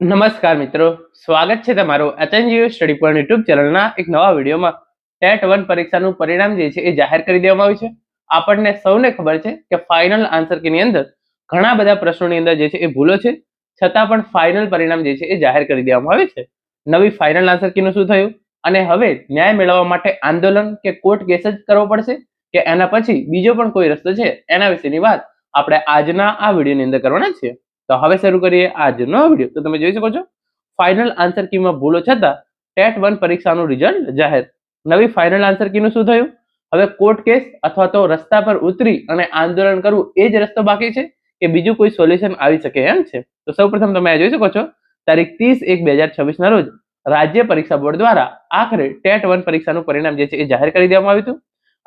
નમસ્કાર મિત્રો, સ્વાગત છે તમારું એચએનજીયુ સ્ટડી પોઈન્ટ યુટ્યુબ ચેનલના એક નવા વિડીયોમાં. ટેટ 1 પરીક્ષાનું પરિણામ જે છે એ જાહેર કરી દેવામાં આવ્યું છે. આપણને સૌને ખબર છે કે ફાઇનલ આન્સર કીની અંદર ઘણા બધા પ્રશ્નોની અંદર જે છે એ ભૂલો છે, છતાં પણ ફાઇનલ પરિણામ જે છે એ જાહેર કરી દેવામાં આવ્યું છે. નવી ફાઇનલ આન્સર કીનું શું થયું અને હવે ન્યાય મેળવવા માટે આંદોલન કે કોર્ટ કેસ જ કરવો પડશે કે એના પછી બીજો પણ કોઈ રસ્તો છે, એના વિશેની વાત આપણે આજના આ વિડીયોની અંદર કરવાના છીએ. તો હવે શરૂ કરીએ આજનો વિડીયો. તો તમે જોઈ શકો છો, ફાઇનલ આન્સર કીમાં ભૂલો છતાં ટેટ 1 પરીક્ષાનું રિઝલ્ટ જાહેર. નવી ફાઇનલ આન્સર કીનું શું થયું? હવે કોર્ટ કેસ અથવા તો રસ્તા પર ઉતરી અને આંદોલન કરવું એ જ રસ્તો બાકી છે કે બીજું કોઈ સોલ્યુશન આવી શકે એમ છે? તો સૌપ્રથમ તમે આ જોઈ શકો છો, તારીખ 30/1/2026 ના રોજ રાજ્ય પરીક્ષા બોર્ડ દ્વારા આખરે ટેટ 1 પરીક્ષાનું પરિણામ જે છે એ જાહેર કરી દેવામાં આવ્યું હતું.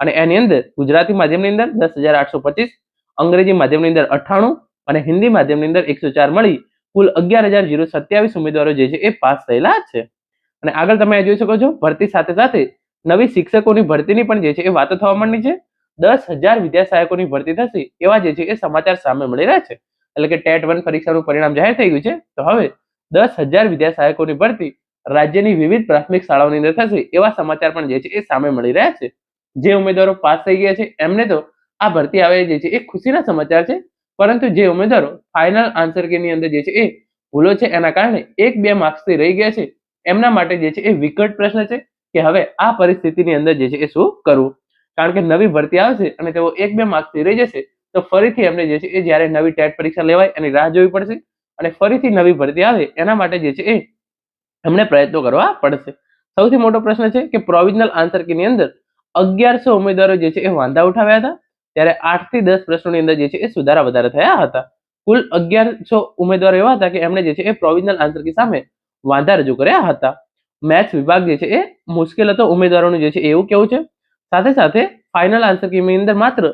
અને એની અંદર ગુજરાતી માધ્યમની અંદર 10,825, અંગ્રેજી માધ્યમની અંદર 98 અને હિન્દી માધ્યમની અંદર 104 મળી કુલ 11,027 ઉમેદવારો જે છે એ પાસ થયેલા છે. અને આગળ તમે જોઈ શકો છો, ભરતી સાથે સાથે નવી શિક્ષકોની ભરતીની પણ જે છે એ વાતો થવા માંડી છે. 10,000 વિદ્યા સહાયકોની ભરતી થશે એવા જે છે એ સમાચાર સામે મળી રહ્યા છે. એટલે કે ટેટ 1 પરીક્ષાનું પરિણામ જાહેર થઈ ગયું છે. તો હવે 10,000 વિદ્યા સહાયકોની ભરતી રાજ્યની વિવિધ પ્રાથમિક શાળાઓની અંદર થશે એવા સમાચાર પણ જે છે એ સામે મળી રહ્યા છે. જે ઉમેદવારો પાસ થઈ ગયા છે એમને તો આ ભરતી આવે જે છે એ ખુશીના સમાચાર છે, પરંતુ જે ઉમેદવારો ફાઇનલ આન્સર કીની અંદર જે છે એ ભૂલો છે એના કારણે 1-2 માર્ક્સથી રહી ગયા છે, એમના માટે જે છે એ વિકટ પ્રશ્ન છે કે હવે આ પરિસ્થિતિની અંદર જે છે એ શું કરવું. કારણ કે નવી ભરતી આવશે અને તેઓ 1-2 માર્ક્સથી રહી જશે તો ફરીથી એમને જે છે એ જ્યારે નવી ટેટ પરીક્ષા લેવાય એની રાહ જોવી પડશે અને ફરીથી નવી ભરતી આવે એના માટે જે છે એ એમણે પ્રયત્નો કરવા પડશે. સૌથી મોટો પ્રશ્ન છે કે પ્રોવિઝનલ આન્સર કીની અંદર 1100 ઉમેદવારો જે છે એ વાંધા ઉઠાવ્યા હતા, ત્યારે 8 થી 10 પ્રશ્નોની અંદર જે છે એ સુધારા વધારા થયા હતા. કુલ 1100 ઉમેદવારો એવા હતા કે એમણે જે છે એ પ્રોવિઝનલ આન્સર કી સામે વાંધા રજૂ કર્યા હતા. મેથ્સ વિભાગ જે છે એ મુશ્કેલ હતો ઉમેદવારોનું જે છે એવું કેવું છે. સાથે સાથે ફાઇનલ આન્સર કીની અંદર માત્ર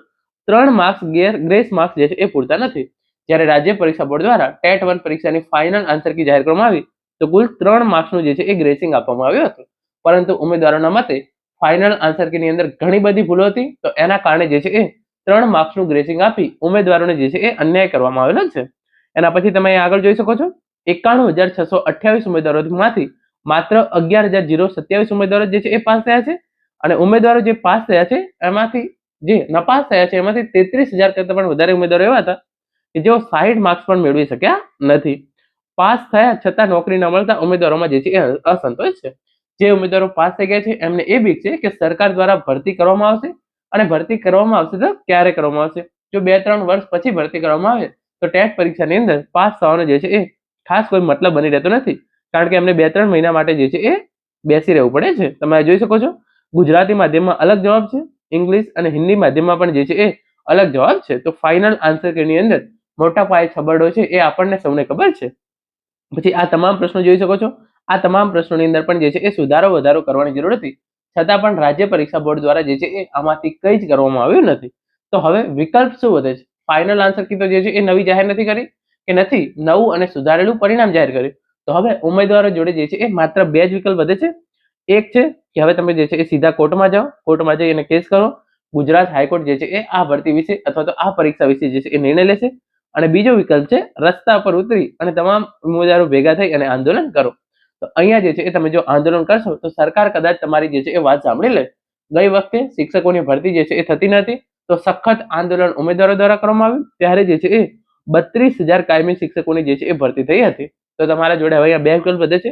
3 માર્ક્સ ગ્રેસ માર્ક્સ જે છે એ પૂરતા નથી. જ્યારે રાજ્ય પરીક્ષા બોર્ડ દ્વારા ટેટ 1 પરીક્ષાની ફાઇનલ આન્સર કી જાહેર કરવામાં આવી તો કુલ 3 માર્ક્સનું જે છે એ ગ્રેસિંગ આપવામાં આવ્યું હતું. પરંતુ ઉમેદવારોના મતે ફાઇનલ આન્સર કીની અંદર ઘણી બધી ભૂલો હતી, તો એના કારણે જે છે એ 3 માર્ક્સનું ગ્રેસિંગ આપી ઉમેદવારોને જે છે એ અન્યાય કરવામાં આવેલો છે. એના પછી તમે આગળ જોઈ શકો છો, 91,628 ઉમેદવારોમાંથી માત્ર 11,027 ઉમેદવારો જે છે એ પાસ થયા છે. અને ઉમેદવારો જે પાસ થયા છે એમાંથી જે નપાસ થયા છે એમાંથી 33,000 કરતા પણ વધારે ઉમેદવારો એવા હતા કે જેઓ 60 માર્ક્સ પણ મેળવી શક્યા નથી. પાસ થયા છતાં નોકરી ન મળતા ઉમેદવારોમાં જે છે એ અસંતોષ છે. જે ઉમેદવારો પાસ થઈ ગયા છે એમને એ બીક છે કે સરકાર દ્વારા ભરતી કરવામાં આવશે અને ભરતી કરવામાં આવશે તો ક્યારે કરવામાં આવશે. જો 2-3 વર્ષ પછી ભરતી કરવામાં આવે તો ટેટ પરીક્ષાની અંદર પાસ થવાનો જે છે એ ખાસ કોઈ મતલબ બની રહેતો નથી, કારણ કે એમને 2-3 મહિના માટે જે છે એ બેસી રહેવું પડે છે. તમે જોઈ શકો છો, ગુજરાતી માધ્યમમાં અલગ જવાબ છે, ઇંગ્લિશ અને હિન્દી માધ્યમમાં પણ જે છે એ અલગ જવાબ છે. તો ફાઇનલ આન્સર કીની અંદર મોટા પાયે છબરડો છે એ આપણને સૌને ખબર છે. પછી આ તમામ પ્રશ્નો જોઈ શકો છો, આ તમામ પ્રશ્નોની અંદર પણ જે છે એ સુધારો વધારો કરવાની જરૂર હતી, છતાં પણ રાજ્ય પરીક્ષા બોર્ડ દ્વારા જે છે એ આમાંથી કંઈ જ કરવામાં આવ્યું નથી. તો હવે વિકલ્પ શું વધે છે? ફાઇનલ આન્સર કી તો જે છે એ નવી જાહેર નથી કરી કે નથી નવું અને સુધારેલું પરિણામ જાહેર કર્યું. તો હવે ઉમેદવારો જોડે જે છે એ માત્ર 2 જ વિકલ્પ વધે છે. એક છે કે હવે તમે જે છે એ સીધા કોર્ટમાં જાઓ, કોર્ટમાં જઈ અને કેસ કરો. ગુજરાત હાઈકોર્ટ જે છે એ આ ભરતી વિશે અથવા તો આ પરીક્ષા વિશે જે છે એ નિર્ણય લેશે. અને બીજો વિકલ્પ છે રસ્તા પર ઉતરી અને તમામ ઉમેદવારો ભેગા થઈ અને આંદોલન કરો. તો અહીંયા જે છે એ તમે જો આંદોલન કરશો તો સરકાર કદાચ તમારી જે છે એ વાત સાંભળી લે. ગઈ વખતે શિક્ષકોની ભરતી જે છે એ થતી નથી તો સખત આંદોલન ઉમેદવારો દ્વારા કરવામાં આવ્યું, ત્યારે જે છે એ 32,000 કાયમી શિક્ષકોની જે છે એ ભરતી થઈ હતી. તો તમારા જોડે હવે અહીંયા 2 વિકલ્પ વધે છે.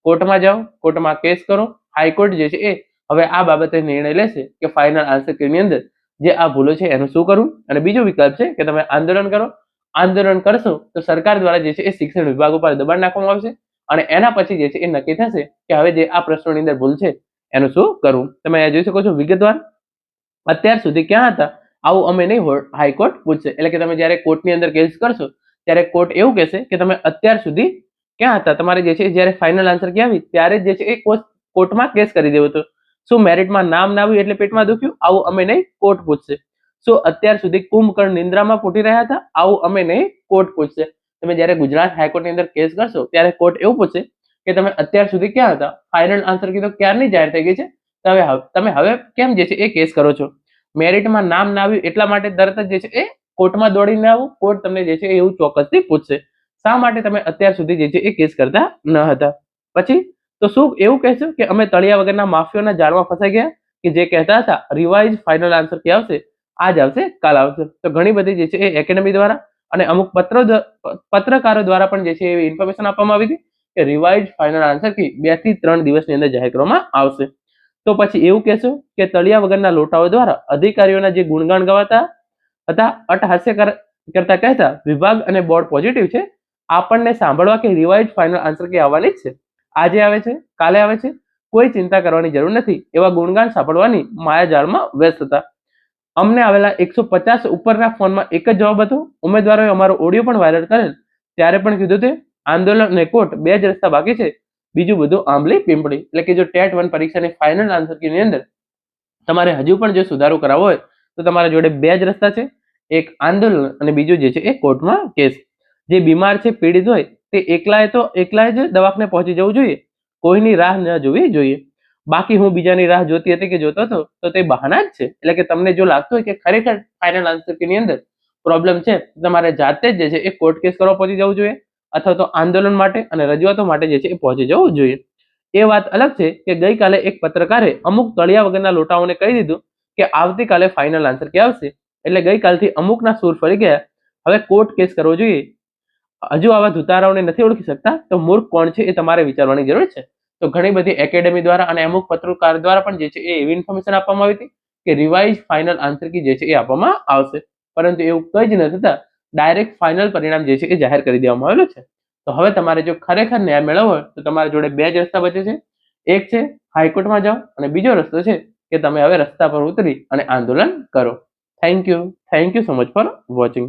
કોર્ટમાં જાઓ, કોર્ટમાં કેસ કરો. હાઈકોર્ટ જે છે એ હવે આ બાબતે નિર્ણય લેશે કે ફાઇનલ આન્સર કીની અંદર જે આ ભૂલો છે એનું શું કરવું. અને બીજો વિકલ્પ છે કે તમે આંદોલન કરો. આંદોલન કરશો તો સરકાર દ્વારા જે છે એ શિક્ષણ વિભાગ ઉપર દબાણ નાખવામાં આવશે અને એના પછી જે છે એ નક્કી થશે કે હવે જે આ પ્રશ્નોની અંદર ભૂલ છે એનું શું કરવું. તમે અહીંયા જોઈ શકો છો વિગતવાર, અત્યાર સુધી ક્યાં હતા આવું અમે નહીં હાઈકોર્ટ પૂછશે. એટલે કે તમે જ્યારે કોર્ટની અંદર કેસ કરશો ત્યારે કોર્ટ એવું કહેશે કે તમે અત્યાર સુધી ક્યાં હતા. તમારે જે છે જ્યારે ફાઇનલ આન્સર ક્યાં આવી ત્યારે જે છે એ કોર્ટમાં કેસ કરી દેવો હતો. શું મેરિટમાં નામ ના આવ્યું એટલે પેટમાં દુખ્યું? આવું અમે નહીં કોર્ટ પૂછશે. શું અત્યાર સુધી કુંભકર્ણ નિંદ્રામાં પૂટી રહ્યા હતા? આવું અમે નહીં કોર્ટ પૂછશે. તમે જ્યારે ગુજરાત હાઈકોર્ટની અંદર કેસ કરશો ત્યારે કોર્ટ એવું પૂછશે કે તમે અત્યાર સુધી ક્યાં હતા? ફાઇનલ આન્સર કી તો ક્યારની જાહેર થઈ ગઈ છે, તમે હવે કેમ જે છે એ કેસ કરો છો? મેરિટમાં નામ ના આવ્યું એટલા માટે તરત જ જે છે એ કોર્ટમાં દોડીને આવું, કોર્ટ તમને જે છે એવું ચોક્કસથી પૂછશે. શા માટે તમે અત્યાર સુધી જે છે એ કેસ કરતા ન હતા? પછી તો શું એવું કહેશો કે અમે તળિયા વગરના માફિયોના જાળમાં ફસાઈ ગયા, કે જે કહેતા હતા રિવાઇઝ ફાઇનલ આન્સર કે આવશે, આજ આવશે કાલ આવશે? તો ઘણી બધી જે છે એ એકેડેમી દ્વારા અને અમુક પત્રકારો દ્વારા પણ જે છે એવી ઇન્ફોર્મેશન આપવામાં આવી હતી કે રિવાઇઝ ફાઇનલ આન્સર કી 2 થી 3 દિવસની અંદર જાહેર કરવામાં આવશે. તો પછી એવું કહેશો કે તળિયા વગરના લોટાઓ દ્વારા અધિકારીઓના જે ગુણગાન ગવાતા હતા, અટહાસ્ય કરતા કહેતા વિભાગ અને બોર્ડ પોઝિટિવ છે, આપણને સાંભળવા કે રિવાઇઝ ફાઇનલ આન્સર કે આવવાની જ છે, આજે આવે છે, કાલે આવે છે, કોઈ ચિંતા કરવાની જરૂર નથી, એવા ગુણગાન સાંભળવાની માયાજાળમાં વ્યસ્ત હતા. અમને આવેલા 150 ઉપરના ફોનમાં એક જ જવાબ હતો. ઉમેદવારોએ અમારો ઓડિયો પણ વાયરલ કરેલ, ત્યારે પણ કીધું તે આંદોલન અને કોર્ટ 2 જ રસ્તા બાકી છે, બીજું બધું આંબલી પીંપળી. એટલે કે જો ટેટ 1 પરીક્ષાની ફાઇનલ આન્સર કીની અંદર તમારે હજુ પણ જો સુધારો કરાવવો હોય તો તમારા જોડે 2 જ રસ્તા છે, એક આંદોલન અને બીજું જે છે એ કોર્ટમાં કેસ. જે બીમાર છે, પીડિત હોય તે એકલાએ જ દવાખાને પહોંચી જવું જોઈએ, કોઈની રાહ ન જોવી જોઈએ. બાકી હું બીજાની રાહ જોતી હતી કે જોતો હતો તો તે બહાના જ છે. એટલે કે તમને જો લાગતું હોય કે ખરેખર ફાઇનલ આન્સર કીની અંદર પ્રોબ્લેમ છે, તમારે જાતે જ જે છે એ કોર્ટ કેસ કરવા પહોંચી જવું જોઈએ, અથવા તો આંદોલન માટે અને રજૂઆતો માટે જે છે એ પહોંચી જવું જોઈએ. એ વાત અલગ છે કે ગઈકાલે એક પત્રકારે અમુક તળિયા વગરના લોટાઓને કહી દીધું કે આવતીકાલે ફાઇનલ આન્સર કે આવશે, એટલે ગઈકાલથી અમુકના સૂર ફરી ગયા. હવે કોર્ટ કેસ કરવો જોઈએ. હજુ આવા ધુતારાઓને નથી ઓળખી શકતા તો મૂર્ખ કોણ છે એ તમારે વિચારવાની જરૂર છે. તો ઘણી બધી એકેડેમી દ્વારા અને અમુક પત્રકાર દ્વારા પણ જે છે એ એવી ઇન્ફોર્મેશન આપવામાં આવી હતી કે રિવાઇઝ ફાઇનલ આન્સર કી જે છે એ આપવામાં આવશે, પરંતુ એવું કંઈ જ ન થતા ડાયરેક્ટ ફાઇનલ પરિણામ જે છે એ જાહેર કરી દેવામાં આવેલું છે. તો હવે તમારે જો ખરેખર ન્યાય મેળવવો હોય તો તમારા જોડે 2 જ રસ્તા બચે છે. એક છે હાઈકોર્ટમાં જાઓ અને બીજો રસ્તો છે કે તમે હવે રસ્તા પર ઉતરી અને આંદોલન કરો. Thank you so much for watching.